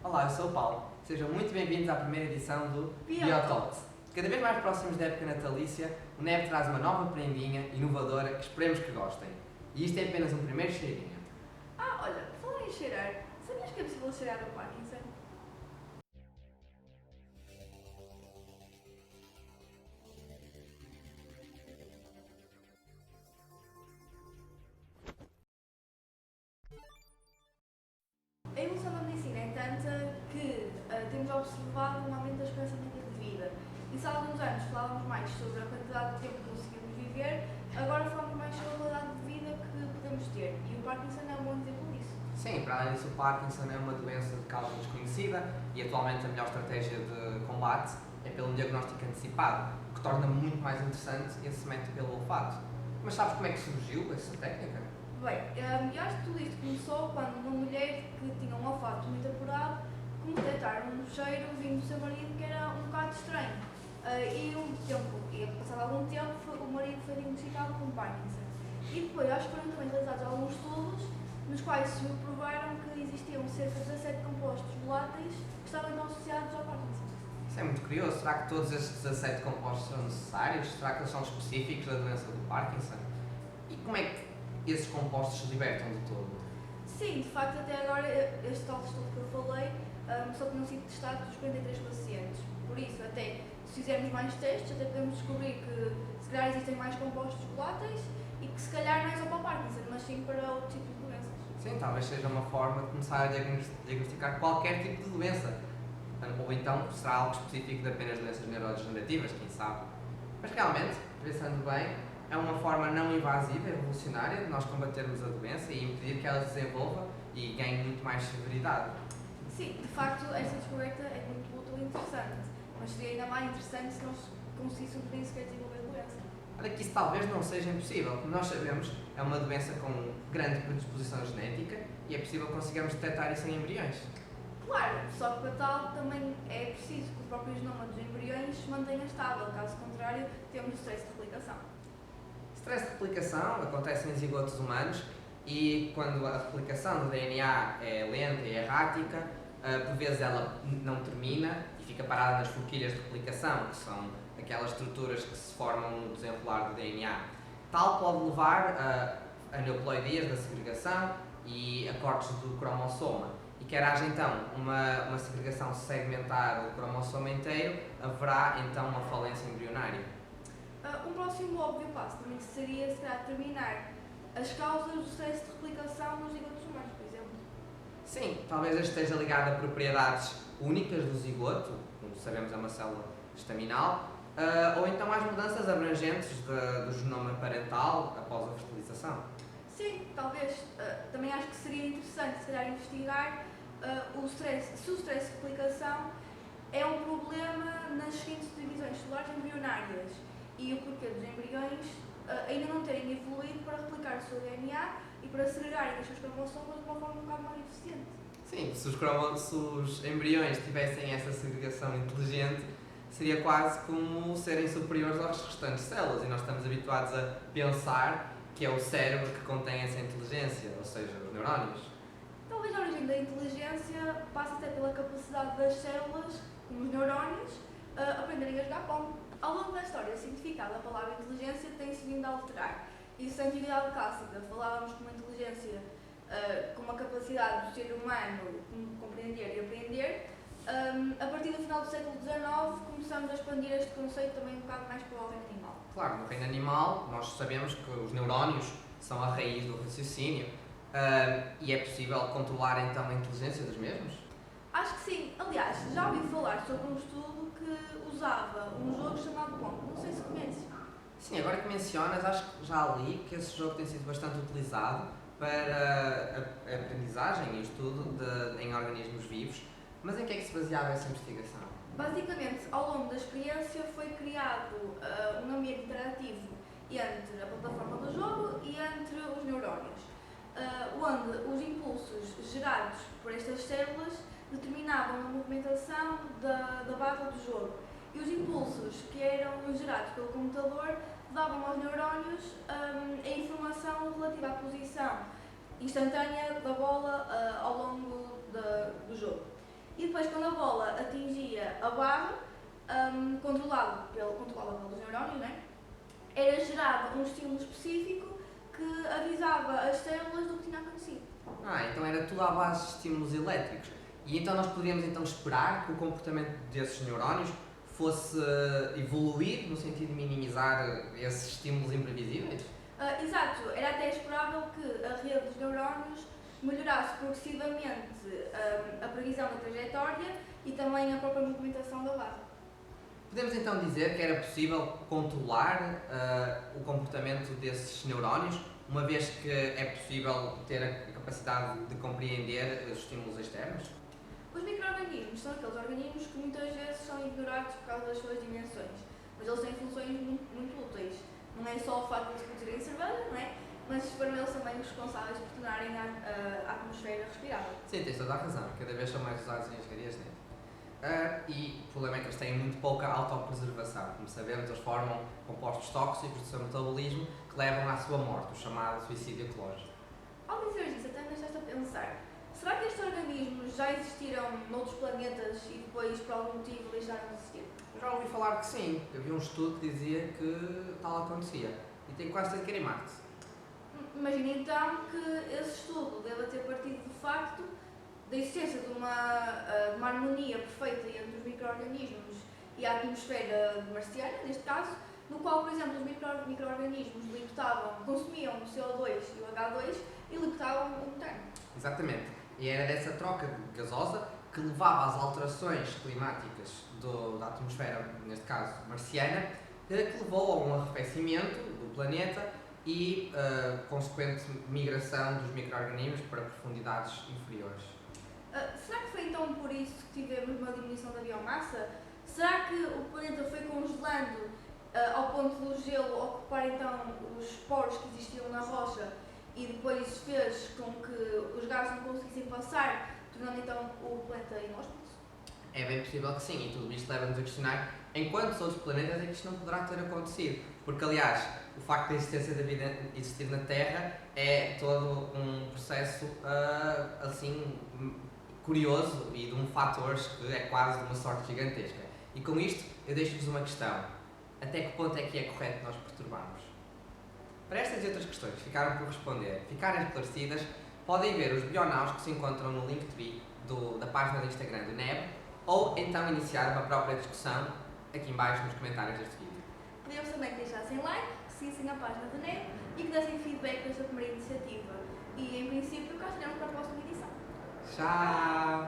Olá, eu sou o Paulo. Sejam muito bem-vindos à primeira edição do Biotalk. Biotalks. Cada vez mais próximos da época natalícia, o NEB traz uma nova prendinha inovadora que esperemos que gostem. E isto é apenas um primeiro cheirinho. Olha, por falar em cheirar, sabias que é possível cheirar o Parkinson? A evolução da medicina é tanta que temos observado um aumento da esperança média de vida. E se há alguns anos falávamos mais sobre a quantidade de tempo que conseguimos viver, agora falamos mais sobre a qualidade de vida que podemos ter. E o Parkinson é um bom exemplo disso. Sim, para além disso, o Parkinson é uma doença de causa desconhecida e atualmente a melhor estratégia de combate é pelo diagnóstico antecipado, o que torna muito mais interessante esse método pelo olfato. Mas sabes como é que surgiu essa técnica? Bem, eu acho que tudo isto começou quando uma mulher que tinha um olfato muito apurado como detectar um cheiro vindo do seu marido que era um bocado estranho. Passado algum tempo, o marido foi diagnosticado com Parkinson. E depois, acho que foram também realizados alguns estudos nos quais se provaram que existiam cerca de 17 compostos voláteis que estavam então associados ao Parkinson. Isso é muito curioso. Será que todos estes 17 compostos são necessários? Será que eles são específicos da doença do Parkinson? E como é que esses compostos se libertam de todo? Sim, de facto, até agora, este tal estudo que eu falei só tinham sido testados os 43 pacientes. Por isso, até se fizermos mais testes, até podemos descobrir que se calhar existem mais compostos voláteis e que se calhar não é só para o Parkinson, mas sim para outro tipo de doenças. Sim, talvez seja uma forma de começar a diagnosticar qualquer tipo de doença. Ou então será algo específico de apenas doenças neurodegenerativas, quem sabe. Mas realmente, pensando bem, é uma forma não invasiva e revolucionária de nós combatermos a doença e impedir que ela se desenvolva e ganhe muito mais severidade. Sim, de facto, esta descoberta é muito útil e interessante, mas seria ainda mais interessante se nós conseguíssemos nem sequer desenvolver a doença. Olha que isso talvez não seja impossível. Como nós sabemos, é uma doença com grande predisposição genética e é possível conseguirmos detectar isso em embriões. Claro, só que para tal também é preciso que o próprio genoma dos embriões se mantenha estável, caso contrário, temos o stress de replicação. Stress de replicação acontece em zigotos humanos e quando a replicação do DNA é lenta e errática, por vezes ela não termina e fica parada nas forquilhas de replicação, que são aquelas estruturas que se formam no desenrolar do DNA. Tal pode levar a aneuploidias da segregação e a cortes do cromossoma. E quer haja então uma segregação segmentar do cromossoma inteiro, haverá então uma falência embrionária. Um próximo óbvio passo também seria, se calhar, determinar as causas do stress de replicação nos zigotos humanos, por exemplo. Sim, talvez este esteja ligado a propriedades únicas do zigoto, como sabemos é uma célula estaminal, ou então às mudanças abrangentes do genoma parental após a fertilização. Sim, talvez. Também acho que seria interessante, se calhar, investigar se o stress de replicação é um problema nas seguintes divisões celulares embrionárias e o porquê dos embriões ainda não terem evoluído para replicar o seu DNA e para segregarem os seus cromossomas de uma forma um bocado mais eficiente. Sim, se os embriões tivessem essa segregação inteligente, seria quase como serem superiores às restantes células e nós estamos habituados a pensar que é o cérebro que contém essa inteligência, ou seja, os neurónios. Talvez a origem da inteligência passe até pela capacidade das células, como os neurónios, aprenderem a jogar Pong. Ao longo da história, o significado da palavra inteligência tem-se vindo a alterar. E se na antiguidade clássica falávamos como inteligência com uma capacidade do ser humano de compreender e aprender, a partir do final do século XIX começamos a expandir este conceito também um bocado mais para o reino animal. Claro, no reino animal nós sabemos que os neurónios são a raiz do raciocínio e é possível controlar então a inteligência dos mesmos? Acho que sim. Aliás, já ouvi falar sobre um estudo que usava um jogo chamado Pong. Não sei se conheces. Sim, agora que mencionas, acho que já li que esse jogo tem sido bastante utilizado para a aprendizagem e estudo em organismos vivos, mas em que é que se baseava essa investigação? Basicamente, ao longo da experiência foi criado um ambiente interativo entre a plataforma do jogo e entre os neurónios, onde os impulsos gerados por estas células determinavam a movimentação da barra do jogo e os impulsos que eram gerados pelo computador davam aos neurónios a informação relativa à posição instantânea da bola ao longo do jogo. E depois, quando a bola atingia a barra, controlada pelos neurónios, né? Era gerado um estímulo específico que avisava as células do que tinha acontecido. Então era tudo à base de estímulos elétricos. E então nós podíamos então esperar que o comportamento desses neurónios fosse evoluir no sentido de minimizar esses estímulos imprevisíveis? Exato, era até esperável que a rede dos neurónios melhorasse progressivamente a previsão da trajetória e também a própria movimentação da barra. Podemos então dizer que era possível controlar o comportamento desses neurónios, uma vez que é possível ter a capacidade de compreender os estímulos externos? Os micro-organismos são aqueles organismos que muitas vezes são ignorados por causa das suas dimensões, mas eles têm funções muito úteis. Não é só o facto de produzirem cerveja, não é? Mas foram eles também os responsáveis por tornarem a atmosfera respirável. Sim, tens toda a razão. Cada vez são mais usados em engenharias dentro. E o problema é que eles têm muito pouca autopreservação. Como sabemos, eles formam compostos tóxicos do seu metabolismo que levam à sua morte, o chamado suicídio ecológico. Ao dizer isso, até me deixaste a pensar, será que estes organismos já existiram noutros planetas e depois, por algum motivo, deixaram de existir? Já ouvi falar que sim. Eu vi um estudo que dizia que tal acontecia. E tenho quase certeza que era em Marte. Imagina então que esse estudo deve ter partido do facto da existência de uma harmonia perfeita entre os micro-organismos e a atmosfera marciana, neste caso, no qual, por exemplo, os micro-organismos consumiam o CO2 e o H2 e libertavam o metano. Exatamente. E era dessa troca gasosa que levava às alterações climáticas da atmosfera, neste caso marciana, que levou a um arrefecimento do planeta e consequente migração dos micro-organismos para profundidades inferiores. Será que foi então por isso que tivemos uma diminuição da biomassa? Será que o planeta foi congelando ao ponto do gelo ocupar então os poros que existiam na rocha e depois fez com que os gases não conseguissem passar, tornando então o planeta inóspito? É bem possível que sim, e tudo isto leva-nos a questionar em quantos outros planetas é que isto não poderá ter acontecido. Porque, aliás, o facto da existência da vida existir na Terra é todo um processo assim curioso e de um fator que é quase de uma sorte gigantesca. E com isto eu deixo-vos uma questão. Até que ponto é que é correto nós perturbarmos? Para estas e outras questões que ficaram por responder, ficarem esclarecidas, podem ver os bionaus que se encontram no Linktree da página do Instagram do NEB, ou então iniciar uma própria discussão aqui em baixo nos comentários deste vídeo. Pedimos também que deixassem like, que seguissem a página do NEB e que dessem feedback desta primeira iniciativa. E, em princípio, cá estaremos para a próxima edição. Tchau!